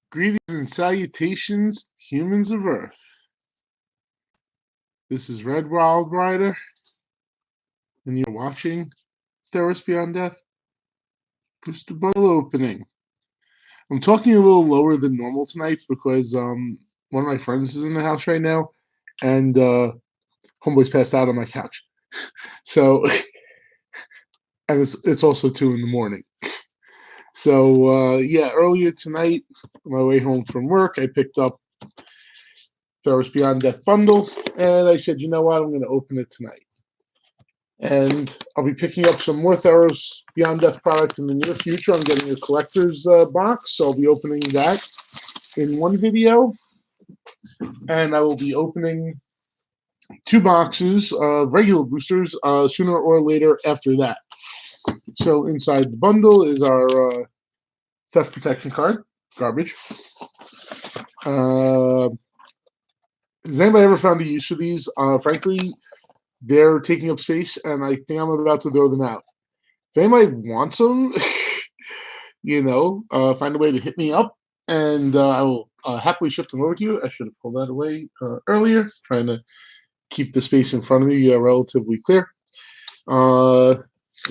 Greetings and salutations, humans of Earth. This is Red Wild Rider, and you're watching Theros Beyond Death Booster Bundle opening. I'm talking a little lower than normal tonight because one of my friends is in the house right now, and homeboy's passed out on my couch. So, and it's also 2 in the morning. So yeah, earlier tonight, on my way home from work, I picked up Theros Beyond Death bundle, and I said, you know what, I'm going to open it tonight. And I'll be picking up some more Theros Beyond Death product in the near future. I'm getting a collector's box, so I'll be opening that in one video. And I will be opening 2 boxes of regular boosters sooner or later after that. So inside the bundle is our theft protection card, garbage. Has anybody ever found a use for these? Frankly, they're taking up space, and I think I'm about to throw them out. If anybody wants them, find a way to hit me up, and I will happily ship them over to you. I should have pulled that away earlier, trying to keep the space in front of me relatively clear.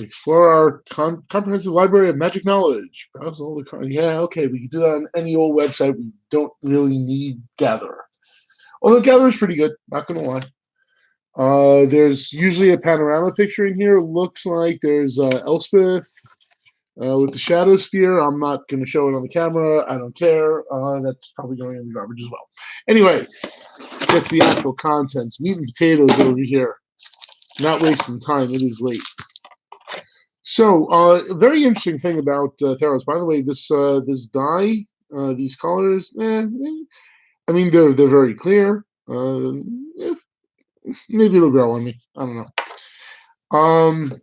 Explore our comprehensive library of magic knowledge. Browse all the cards. Yeah, okay, we can do that on any old website. We don't really need Gatherer. Although Gatherer is pretty good, not going to lie. There's usually a panorama picture in here. Looks like there's Elspeth with the Shadow Spear. I'm not going to show it on the camera. I don't care. That's probably going in the garbage as well. Anyway, that's the actual contents. Meat and potatoes over here. Not wasting time. It is late. So, very interesting thing about Theros. By the way, this die, these colors, I mean, they're very clear. Maybe it'll grow on me. I don't know.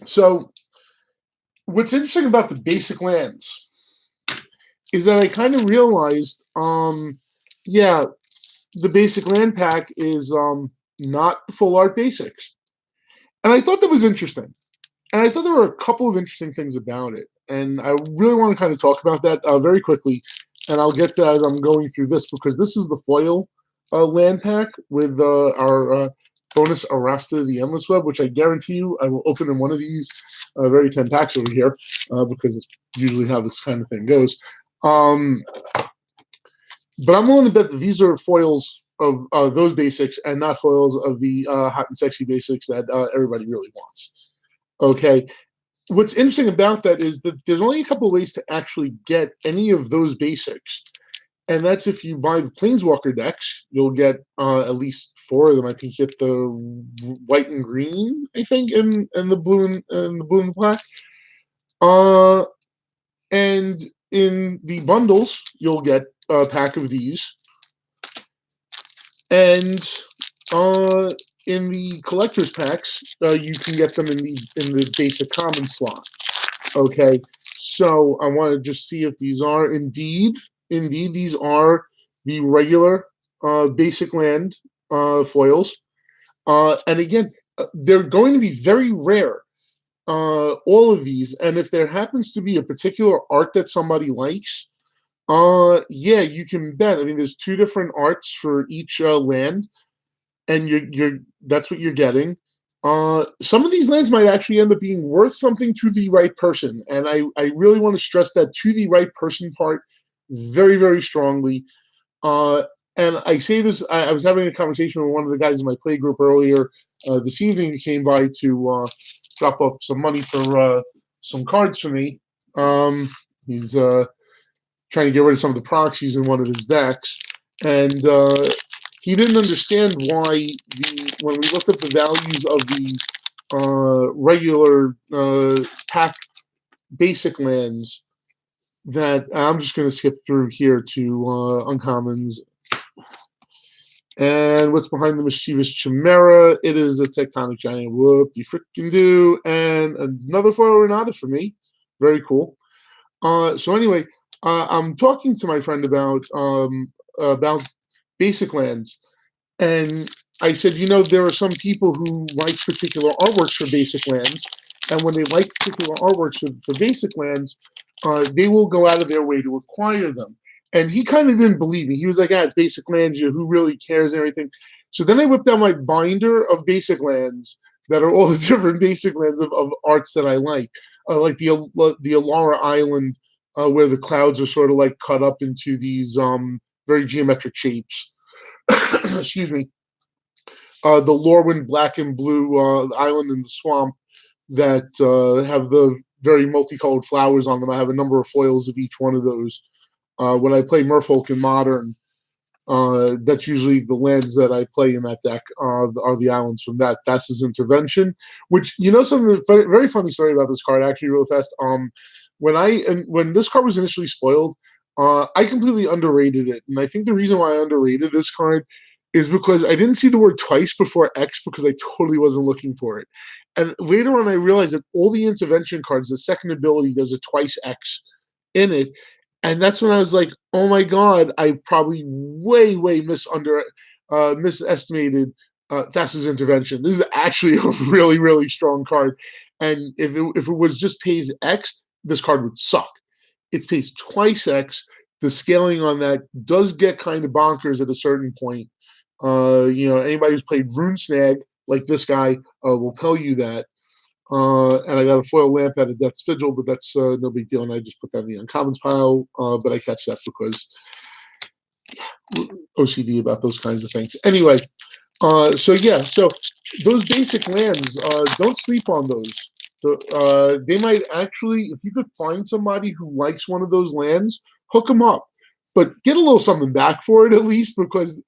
So, what's interesting about the basic lands is that I kind of realized, yeah, the basic land pack is not full art basics. And I thought that was interesting. And I thought there were a couple of interesting things about it. And I really want to kind of talk about that very quickly. And I'll get to that as I'm going through this, because this is the foil land pack with our bonus Arasta the Endless Web, which I guarantee you I will open in one of these very 10 packs over here, because it's usually how this kind of thing goes. But I'm willing to bet that these are foils of those basics and not foils of the hot and sexy basics that everybody really wants. Okay. What's interesting about that is that there's only a couple of ways to actually get any of those basics. And that's if you buy the Planeswalker decks, you'll get at least 4 of them. I think you get the white and green, I think, and the blue and the blue and black. And in the bundles, you'll get a pack of these. And in the collector's packs, you can get them in the basic common slot. Okay, so I want to just see if these are indeed these are the regular basic land foils. And again, they're going to be very rare. All of these, and if there happens to be a particular art that somebody likes, yeah, you can bet. I mean, there's 2 different arts for each land, and you're that's what you're getting. Some of these lands might actually end up being worth something to the right person, and I really want to stress that to the right person part very, very strongly. And I say this, I was having a conversation with one of the guys in my play group earlier this evening. He came by to drop off some money for some cards for me. He's trying to get rid of some of the proxies in one of his decks, and he didn't understand why when we looked up the values of the regular pack basic lands, that I'm just going to skip through here to uncommons. And what's behind the mischievous chimera? It is a tectonic giant. Whoop de frickin' do. And another foil Renata for me. Very cool. So anyway, I'm talking to my friend about basic lands, and I said, there are some people who like particular artworks for basic lands, and when they like particular artworks for basic lands, they will go out of their way to acquire them. And he kind of didn't believe me. He was like, it's basic lands. Who really cares and everything? So then I whipped out my binder of basic lands that are all the different basic lands of arts that I like the Alara Island, where the clouds are sort of like cut up into these very geometric shapes. Excuse me. The Lorwyn Black and Blue Island in the swamp that have the very multicolored flowers on them. I have a number of foils of each one of those. When I play Merfolk in Modern, that's usually the lands that I play in that deck are the islands from that. That's his intervention. Which something very funny story about this card actually real fast. When this card was initially spoiled, I completely underrated it, and I think the reason why I underrated this card is because I didn't see the word twice before X because I totally wasn't looking for it. And later on, I realized that all the intervention cards, the second ability, there's a twice X in it. And that's when I was like, oh my God, I probably way misestimated Thassa's intervention. This is actually a really, really strong card. And if it was just pays X, this card would suck. It pays twice X. The scaling on that does get kind of bonkers at a certain point. Anybody who's played Rune Snag, like this guy, will tell you that. And I got a foil lamp at a Death's Vigil, but that's no big deal. And I just put that in the uncommons pile. But I catch that because OCD about those kinds of things. Anyway, so those basic lands, don't sleep on those. They might actually, if you could find somebody who likes one of those lands, hook them up. But get a little something back for it at least, because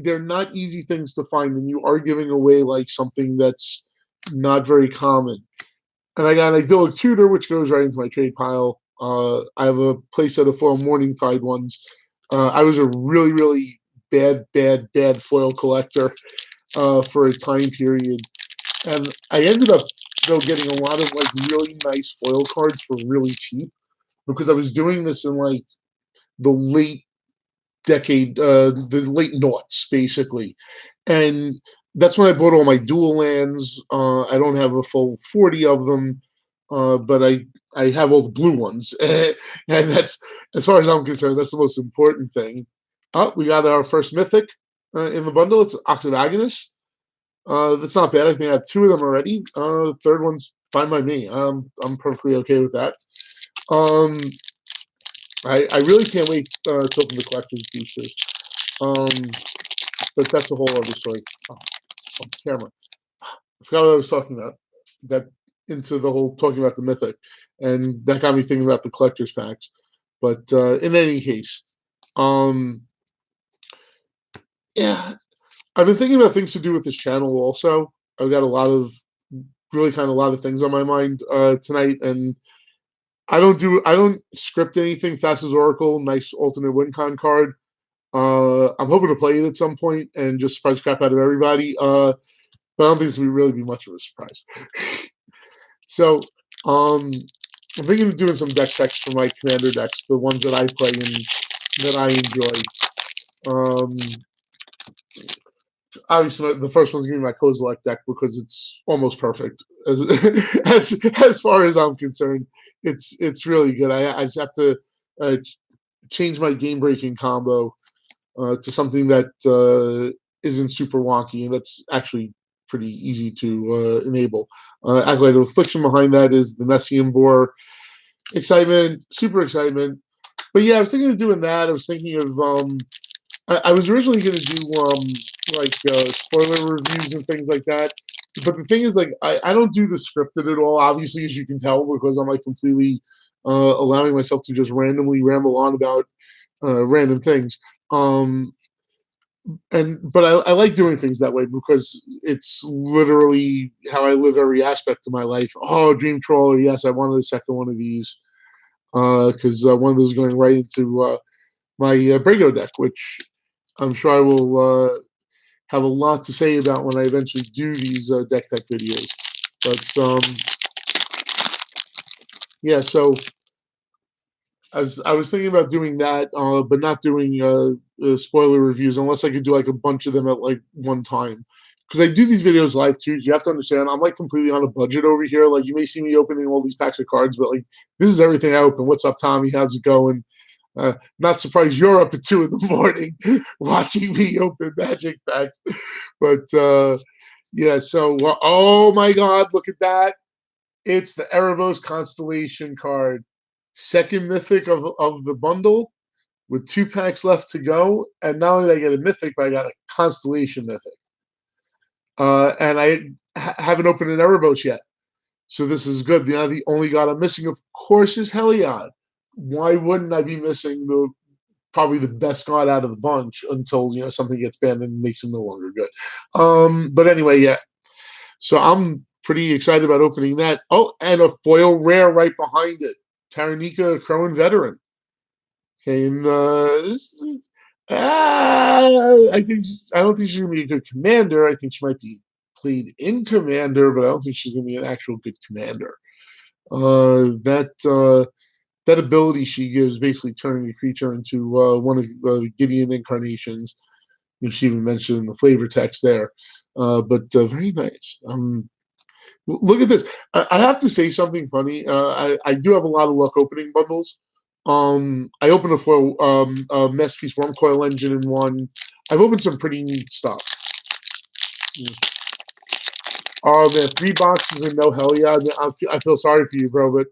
they're not easy things to find, and you are giving away like something that's not very common. And I got an idyllic tutor, which goes right into my trade pile. I have a playset of foil Morningtide ones. I was a really, really bad foil collector for a time period, and I ended up though getting a lot of like really nice foil cards for really cheap because I was doing this in like the late the late noughts, basically. And that's when I bought all my dual lands. I don't have a full 40 of them, but I have all the blue ones. And that's, as far as I'm concerned, that's the most important thing. We got our first mythic in the bundle. It's Octavagonus. That's not bad. I think I have two of them already. The third one's fine by me. I'm perfectly okay with that. I really can't wait to open the collector's boosters. But that's a whole other story. On camera. I forgot what I was talking about. Got into the whole talking about the mythic, and that got me thinking about the collector's packs. But in any case, yeah, I've been thinking about things to do with this channel. Also, I've got a lot of things on my mind tonight, and I don't script anything. Thassa's Oracle, nice alternate win con card. I'm hoping to play it at some point and just surprise crap out of everybody. But I don't think this will really be much of a surprise. So I'm thinking of doing some deck checks for my commander decks, the ones that I play and that I enjoy. Obviously, the first one's going to be my Kozilek deck because it's almost perfect. As far as I'm concerned, it's really good. I just have to change my game breaking combo to something that isn't super wonky, and that's actually pretty easy to enable. Acolyte of Affliction behind that is the Messian Boar. Excitement, super excitement. But yeah, I was thinking of doing that. I was thinking of I was originally going to do spoiler reviews and things like that. But the thing is, like, I don't do the scripted at all, obviously, as you can tell, because I'm like completely allowing myself to just randomly ramble on about random things. But I like doing things that way because it's literally how I live every aspect of my life. Oh, Dream Trawler, yes, I wanted a second one of these because one of those is going right into my Brago deck, which I'm sure I will have a lot to say about when I eventually do these deck tech videos. But yeah, so I was thinking about doing that, but not doing spoiler reviews unless I could do like a bunch of them at like one time. Because I do these videos live too. You have to understand, I'm like completely on a budget over here. Like you may see me opening all these packs of cards, but like this is everything I open. What's up, Tommy? How's it going? Not surprised you're up at 2 in the morning watching me open magic packs. But yeah, so oh my God, look at that! It's the Erebos Constellation card, second mythic of the bundle, with 2 packs left to go. And not only did I get a mythic, but I got a Constellation mythic. And I haven't opened an Erebos yet. So this is good. The only god I'm missing, of course, is Heliod. Why wouldn't I be missing probably the best god out of the bunch until something gets banned and makes him no longer good? But anyway, yeah. So I'm pretty excited about opening that. Oh, and a foil rare right behind it, Taranika Crowan Veteran. Okay, and I don't think she's gonna be a good commander. I think she might be played in commander, but I don't think she's gonna be an actual good commander. That ability she gives, basically turning a creature into one of Gideon incarnations. She even mentioned in the flavor text there. But very nice. Look at this. I have to say something funny. I do have a lot of luck opening bundles. I opened a foil Masterpiece Worm Coil Engine in one. I've opened some pretty neat stuff. Oh man, 3 boxes and no hell yeah. I feel sorry for you, bro, but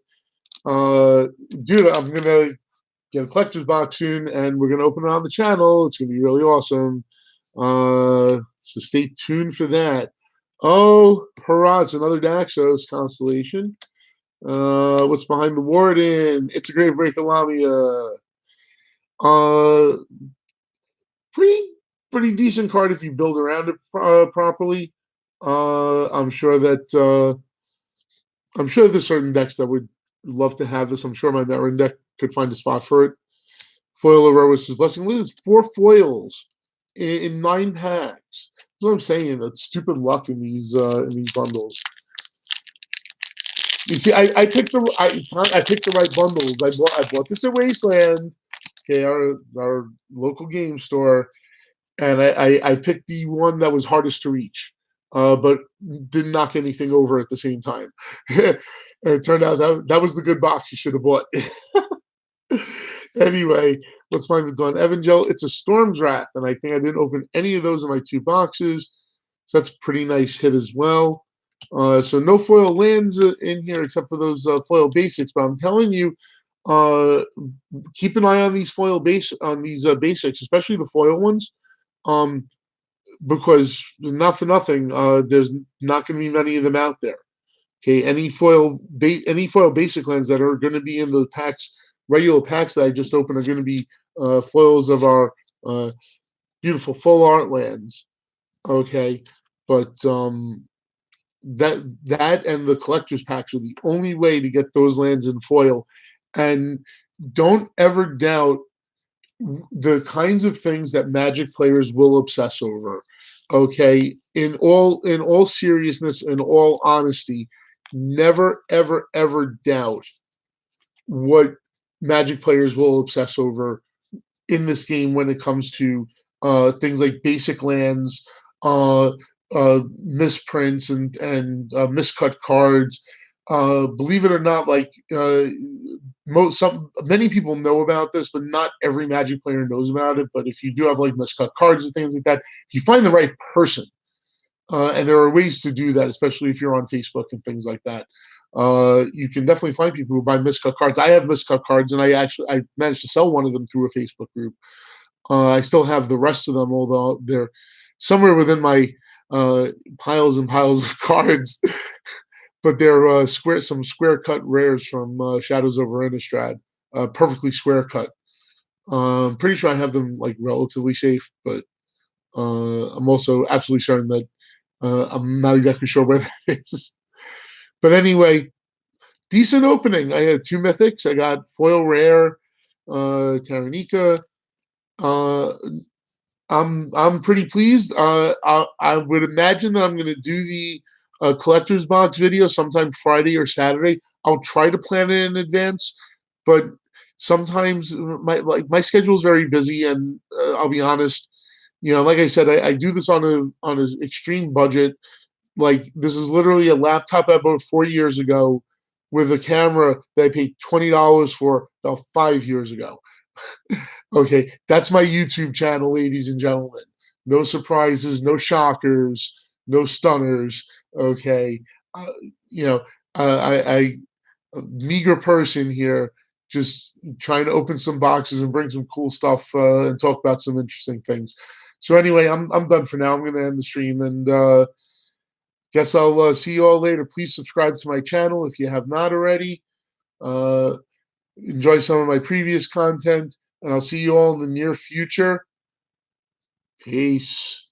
dude, I'm gonna get a collector's box soon, and we're gonna open it on the channel. It's gonna be really awesome. So stay tuned for that. Oh, hurrah! It's another Daxos constellation. What's behind the Warden? It's a Great Break of Lamia. Uh, pretty decent card if you build around it properly. I'm sure there's certain decks that would love to have this. I'm sure my Marin deck could find a spot for it. Foil Erebos' Blessing. Look, it's 4 foils in 9 packs. That's what I'm saying. That's stupid luck in these bundles. You see, I picked the right bundles. I bought this at Wasteland, okay, our local game store, and I picked the one that was hardest to reach, but didn't knock anything over at the same time. And it turned out that was the good box you should have bought. Anyway, let's find the Dawn Evangel. It's a Storm's Wrath, and I think I didn't open any of those in my 2 boxes, so that's a pretty nice hit as well. So no foil lands in here except for those foil basics, but I'm telling you, keep an eye on these basics, especially the foil ones, because not for nothing, there's not going to be many of them out there. Okay, any foil basic lands that are going to be in the regular packs that I just opened, are going to be foils of our beautiful full art lands. Okay, but that and the collector's packs are the only way to get those lands in foil. And don't ever doubt the kinds of things that Magic players will obsess over. Okay, in all seriousness, in all honesty, never ever doubt what Magic players will obsess over in this game when it comes to things like basic lands, misprints, and miscut cards. Believe it or not, like many people know about this, but not every Magic player knows about it. But if you do have like miscut cards and things like that, if you find the right person, and there are ways to do that, especially if you're on Facebook and things like that. You can definitely find people who buy miscut cards. I have miscut cards, and I managed to sell one of them through a Facebook group. I still have the rest of them, although they're somewhere within my piles and piles of cards. But they're some square cut rares from Shadows over Innistrad, perfectly square cut. I'm pretty sure I have them like relatively safe, but I'm also absolutely certain that I'm not exactly sure where that is. But anyway, decent opening. I had 2 mythics. I got foil rare, Taranika. I'm pretty pleased. I would imagine that I'm going to do the collector's box video sometime Friday or Saturday. I'll try to plan it in advance, but sometimes my schedule is very busy, and I'll be honest. Like I said, I do this on an extreme budget. Like, this is literally a laptop I bought 4 years ago with a camera that I paid $20 for about 5 years ago. Okay, that's my YouTube channel, ladies and gentlemen. No surprises, no shockers, no stunners. Okay, uh, you know, I a meager person here, just trying to open some boxes and bring some cool stuff and talk about some interesting things. So anyway, I'm done for now. I'm going to end the stream and guess I'll see you all later. Please subscribe to my channel if you have not already. Uh, enjoy some of my previous content, and I'll see you all in the near future. Peace.